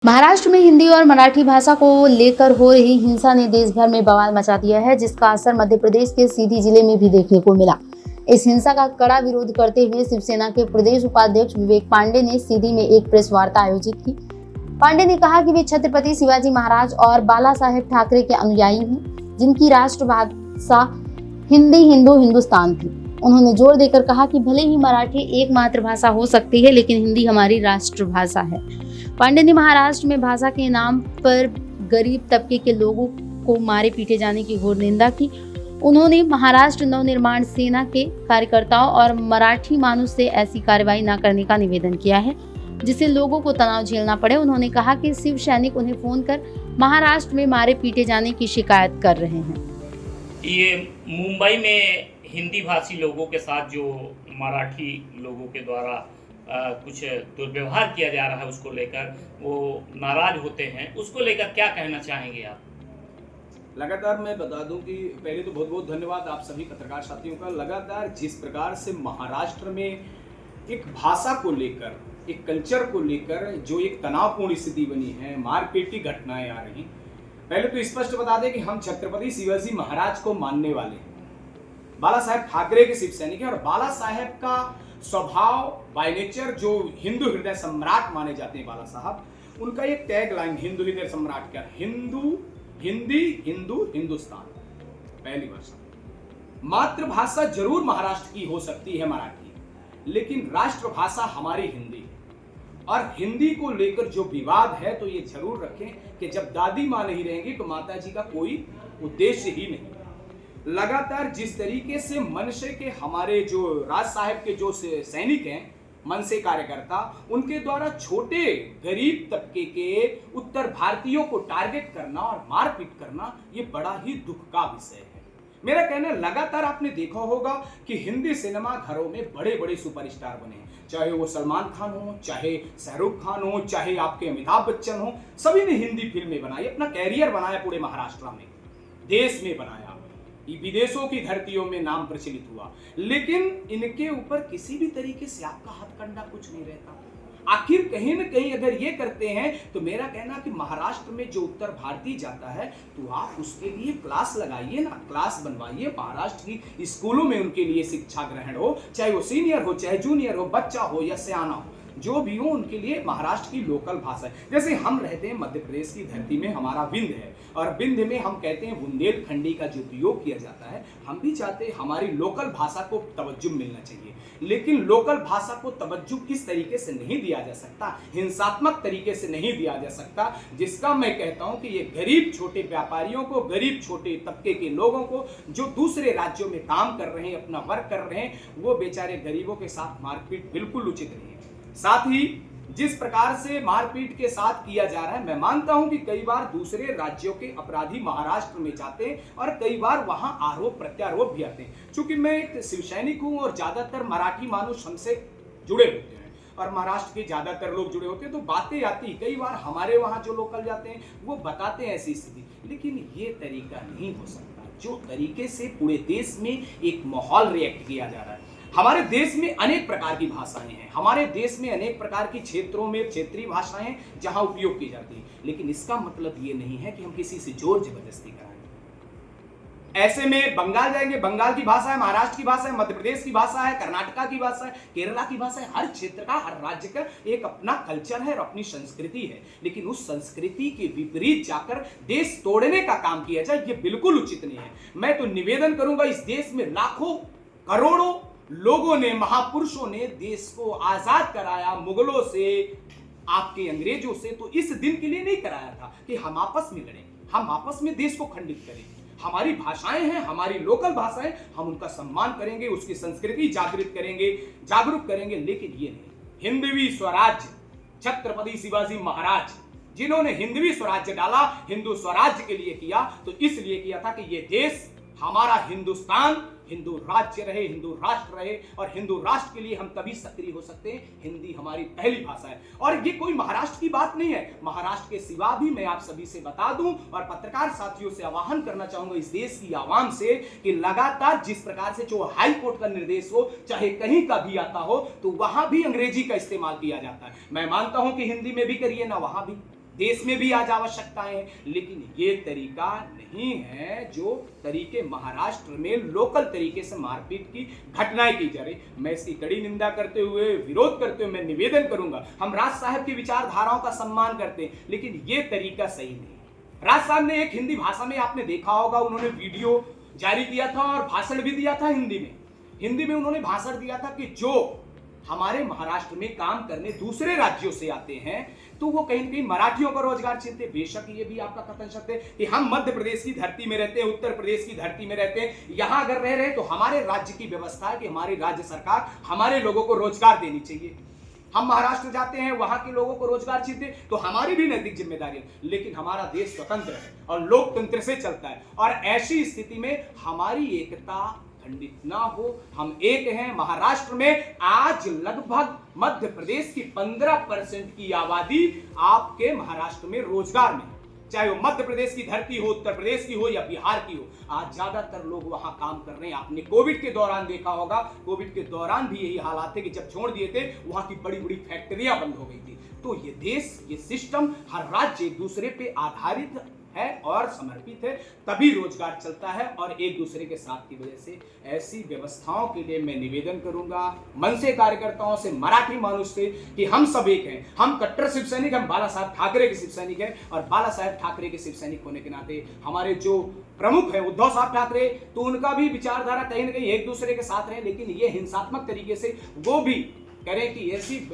महाराष्ट्र में हिंदी और मराठी भाषा को लेकर हो रही हिंसा ने देश भर में बवाल मचा दिया है, जिसका असर मध्य प्रदेश के सीधी जिले में भी देखने को मिला। इस हिंसा का कड़ा विरोध करते हुए शिवसेना के प्रदेश उपाध्यक्ष विवेक पांडे ने सीधी में एक प्रेस वार्ता आयोजित की। पांडे ने कहा कि वे छत्रपति शिवाजी महाराज और बाला साहेब ठाकरे के अनुयायी हैं, जिनकी राष्ट्रभाषा हिंदी हिंदुस्तान थी। उन्होंने जोर देकर कहा कि भले ही मराठी एक मातृभाषा हो सकती है, लेकिन हिंदी हमारी राष्ट्रभाषा है। पांडे ने महाराष्ट्र में भाषा के नाम पर गरीब तबके के लोगों को मारे पीटे जाने की घोर निंदा की। उन्होंने महाराष्ट्र नवनिर्माण सेना के कार्यकर्ताओं और मराठी मानुष से ऐसी कार्रवाई न करने का निवेदन किया है, जिससे लोगों को तनाव झेलना पड़े। उन्होंने कहा कि शिव सैनिक उन्हें फोन कर महाराष्ट्र में मारे पीटे जाने की शिकायत कर रहे हैं। ये मुंबई में हिंदी भाषी लोगों के साथ जो मराठी लोगों के द्वारा कुछ दुर्व्यवहार किया जा रहा है, उसको लेकर वो नाराज होते हैं, उसको लेकर क्या कहना चाहेंगे आप? लगातार मैं बता दूं कि पहले तो बहुत बहुत धन्यवाद आप सभी पत्रकार साथियों का। लगातार जिस प्रकार से महाराष्ट्र में एक भाषा को लेकर, एक कल्चर को लेकर जो एक तनावपूर्ण स्थिति बनी है, मारपीट की घटनाएं आ रही, पहले तो स्पष्ट बता दें कि हम छत्रपति शिवाजी महाराज को मानने वाले हैं, बाला साहेब ठाकरे के शिव सैनिक हैं, और बाला साहेब का स्वभाव बाय नेचर जो हिंदू हृदय सम्राट माने जाते हैं बाला साहब, उनका एक टैग लाइन हिंदू हृदय सम्राट का, हिंदू हिंदी हिंदुस्तान। पहली भाषा, मातृभाषा जरूर महाराष्ट्र की हो सकती है मराठी, लेकिन राष्ट्रभाषा हमारी हिंदी। और हिंदी को लेकर जो विवाद है तो ये जरूर रखें कि जब दादी माँ नहीं रहेंगी तो माता जी का कोई उद्देश्य ही नहीं। लगातार जिस तरीके से मनसे के हमारे जो राज साहब के जो सैनिक हैं, मनसे कार्यकर्ता, उनके द्वारा छोटे गरीब तबके के उत्तर भारतीयों को टारगेट करना और मारपीट करना, ये बड़ा ही दुख का विषय है। मेरा कहना, लगातार आपने देखा होगा कि हिंदी सिनेमा घरों में बड़े बड़े सुपरस्टार बने हैं, चाहे वो सलमान खान हो, चाहे शाहरुख खान हो, चाहे आपके अमिताभ बच्चन हो, सभी ने हिंदी फिल्में बनाई, अपना कैरियर बनाया, पूरे महाराष्ट्र में, देश में बनाया, विदेशों की धरतियों में नाम प्रचलित हुआ, लेकिन इनके ऊपर किसी भी तरीके से आपका हथकंडा कुछ नहीं रहता। आखिर कहीं न कहीं अगर ये करते हैं तो मेरा कहना कि महाराष्ट्र में जो उत्तर भारतीय जाता है तो आप उसके लिए क्लास लगाइए ना, क्लास बनवाइए, महाराष्ट्र की स्कूलों में उनके लिए शिक्षा ग्रहण हो, चाहे वो सीनियर हो, चाहे जूनियर हो, बच्चा हो या सियाना हो, जो भी हो, उनके लिए महाराष्ट्र की लोकल भाषा है। जैसे हम रहते हैं मध्य प्रदेश की धरती में, हमारा विंध्य है, और विंध्य में हम कहते हैं बुंदेलखंडी का जो प्रयोग किया जाता है, हम भी चाहते हैं हमारी लोकल भाषा को तवज्जो मिलना चाहिए, लेकिन लोकल भाषा को तवज्जो किस तरीके से नहीं दिया जा सकता, हिंसात्मक तरीके से नहीं दिया जा सकता, जिसका मैं कहता हूं कि ये गरीब छोटे व्यापारियों को, गरीब छोटे तबके के लोगों को जो दूसरे राज्यों में काम कर रहे हैं, अपना वर्क कर रहे हैं, वो बेचारे गरीबों के साथ मारपीट बिल्कुल उचित नहीं है। साथ ही जिस प्रकार से मारपीट के साथ किया जा रहा है, मैं मानता हूं कि कई बार दूसरे राज्यों के अपराधी महाराष्ट्र में जाते हैं और कई बार वहां आरोप प्रत्यारोप भी आते हैं। चूंकि मैं एक शिव सैनिक हूं और ज्यादातर मराठी मानुष हमसे जुड़े होते हैं और महाराष्ट्र के ज्यादातर लोग जुड़े होते हैं, तो बातें आती, कई बार हमारे वहां जो लोकल जाते हैं वो बताते हैं ऐसी स्थिति, लेकिन ये तरीका नहीं हो सकता जो तरीके से पूरे देश में एक माहौल रिएक्ट किया जा रहा है। हमारे देश में अनेक प्रकार की भाषाएं हैं, हमारे देश में अनेक प्रकार की क्षेत्रों में क्षेत्रीय भाषाएं जहां उपयोग की जाती है, लेकिन इसका मतलब ये नहीं है कि हम किसी से जोर जबरदस्ती कराएं। ऐसे में बंगाल जाएंगे, बंगाल की भाषा है, महाराष्ट्र की भाषा है, मध्य प्रदेश की भाषा है, कर्नाटका की भाषा है, केरला की भाषा है, हर क्षेत्र का, हर राज्य का एक अपना कल्चर है और अपनी संस्कृति है, लेकिन उस संस्कृति के विपरीत जाकर देश तोड़ने का काम किया जाए, ये बिल्कुल उचित नहीं है। मैं तो निवेदन करूंगा, इस देश में लाखों करोड़ों लोगों ने, महापुरुषों ने देश को आजाद कराया मुगलों से, आपके अंग्रेजों से, तो इस दिन के लिए नहीं कराया था कि हम आपस में लड़ें, हम आपस में देश को खंडित करें। हमारी भाषाएं हैं, हमारी लोकल भाषाएं, हम उनका सम्मान करेंगे, उसकी संस्कृति जागृत करेंगे, जागरूक करेंगे, लेकिन ये नहीं। हिंदवी स्वराज्य, छत्रपति शिवाजी महाराज जिन्होंने हिंदवी स्वराज्य डाला, हिंदू स्वराज्य के लिए किया, तो इसलिए किया था कि ये देश हमारा हिंदुस्तान हिंदू राज्य रहे, हिंदू राष्ट्र रहे, और हिंदू राष्ट्र के लिए हम तभी सक्रिय हो सकते हैं, हिंदी हमारी पहली भाषा है। और ये कोई महाराष्ट्र की बात नहीं है, महाराष्ट्र के सिवा भी मैं आप सभी से बता दूं और पत्रकार साथियों से आह्वान करना चाहूंगा इस देश की आवाम से कि लगातार जिस प्रकार से जो हाई कोर्ट का निर्देश हो, चाहे कहीं का भी आता हो, तो वहां भी अंग्रेजी का इस्तेमाल किया जाता है। मैं मानता हूं कि हिंदी में भी करिए ना, वहां भी देश में भी आज आवश्यकताएं हैं, लेकिन ये तरीका नहीं है जो तरीके महाराष्ट्र में लोकल तरीके से मारपीट की घटनाएं की जा रही। मैं इसकी कड़ी निंदा करते हुए, विरोध करते हुए मैं निवेदन करूंगा, हम राज साहब की विचारधाराओं का सम्मान करते हैं, लेकिन ये तरीका सही नहीं। राज साहब ने एक हिंदी भाषा में, आपने देखा होगा, उन्होंने वीडियो जारी किया था और भाषण भी दिया था हिंदी में उन्होंने भाषण दिया था कि जो हमारे महाराष्ट्र में काम करने दूसरे राज्यों से आते हैं तो वो कहीं ना कहीं मराठियों का रोजगार छीनते। बेशक ये भी आपका कथन सत्य है कि हम मध्य प्रदेश की धरती में रहते हैं, उत्तर प्रदेश की धरती में रहते हैं, यहां अगर रह रहे हैं तो हमारे राज्य की व्यवस्था है कि हमारी राज्य सरकार हमारे लोगों को रोजगार देनी चाहिए। हम महाराष्ट्र जाते हैं, वहां के लोगों को रोजगार छीनते तो हमारी भी नैतिक जिम्मेदारी है, लेकिन हमारा देश स्वतंत्र है और लोकतंत्र से चलता है, और ऐसी स्थिति में हमारी एकता खंडित ना हो। हम एक हैं। महाराष्ट्र में आज लगभग मध्य प्रदेश की 15% की आबादी आपके महाराष्ट्र में रोजगार में, चाहे वो मध्य प्रदेश की धरती हो, उत्तर प्रदेश की हो या बिहार की हो, आज ज्यादातर लोग वहां काम कर रहे हैं। आपने कोविड के दौरान देखा होगा, कोविड के दौरान भी यही हालात थे कि जब छोड़ दिए थे वहां की बड़ी बड़ी फैक्ट्रियां बंद हो गई थी। तो ये देश, ये सिस्टम, हर राज्य एक दूसरे पे आधारित है और समर्पित है, तभी रोजगार चलता है और एक दूसरे के साथ की वजह से। ऐसी व्यवस्थाओं के लिए मैं निवेदन करूंगा मन से, कार्यकर्ताओं से, मराठी मानुष से कि हम सब एक हैं। हम कट्टर शिव सैनिक, हम बाला साहब ठाकरे के शिव सैनिक हैं, और बाला साहब ठाकरे के शिव सैनिक होने के नाते हमारे जो प्रमुख है उद्धव साहब ठाकरे, तो उनका भी विचारधारा कहीं ना कहीं एक दूसरे के साथ रहे, लेकिन ये हिंसात्मक तरीके से वो भी करें कि ऐसी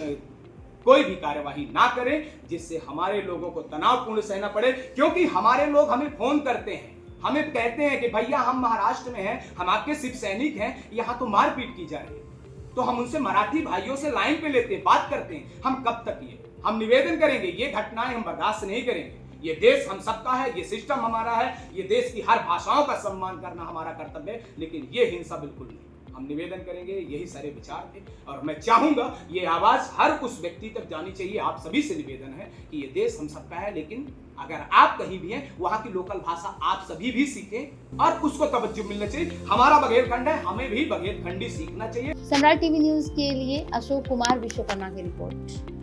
कोई भी कार्यवाही ना करें जिससे हमारे लोगों को तनावपूर्ण सहना पड़े। क्योंकि हमारे लोग हमें फोन करते हैं, हमें कहते हैं कि भैया हम महाराष्ट्र में हैं, हम आपके शिव सैनिक हैं, यहाँ तो मारपीट की जा रही है। तो हम उनसे मराठी भाइयों से लाइन पे लेते हैं, बात करते हैं। हम कब तक ये हम निवेदन करेंगे? ये घटनाएं हम बर्दाश्त नहीं करेंगे। ये देश हम सबका है, ये सिस्टम हमारा है, ये देश की हर भाषाओं का सम्मान करना हमारा कर्तव्य है, लेकिन ये हिंसा बिल्कुल नहीं। हम निवेदन करेंगे, यही सारे विचार थे, और मैं चाहूंगा ये आवाज हर उस व्यक्ति तक जानी चाहिए। आप सभी से निवेदन है कि ये देश हम सबका है, लेकिन अगर आप कहीं भी हैं, वहां की लोकल भाषा आप सभी भी सीखें और उसको तवज्जो मिलना चाहिए। हमारा बघेलखंड है, हमें भी बघेलखंडी सीखना चाहिए। सम्राट टीवी न्यूज के लिए अशोक कुमार विश्वकर्मा की रिपोर्ट।